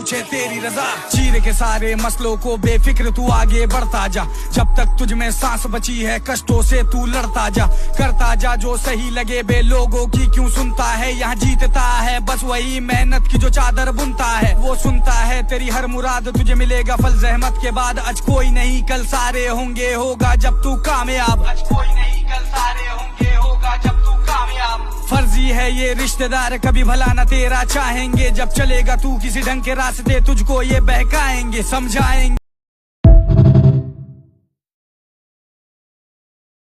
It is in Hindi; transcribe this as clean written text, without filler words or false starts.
पूछे तेरी रजा। चीर के सारे मसलों को बेफिक्र तू आगे बढ़ता जा, जब तक तुझ में सांस बची है कष्टों से तू लड़ता जा। करता जा जो सही लगे बे, लोगों की क्यों सुनता है, यहाँ जीतता है बस वही मेहनत की जो चादर बुनता है। वो सुनता है तेरी हर मुराद, तुझे मिलेगा फल जहमत के बाद। आज कोई नहीं कल सारे होंगे, होगा जब तू कामयाब। आज कोई नहीं कल सारे होंगे, होगा जब तू कामयाब। फर्जी है ये रिश्तेदार कभी भला न तेरा चाहेंगे, जब चलेगा तू किसी ढंग के रास्ते तुझको ये बहकाएंगे समझाएंगे।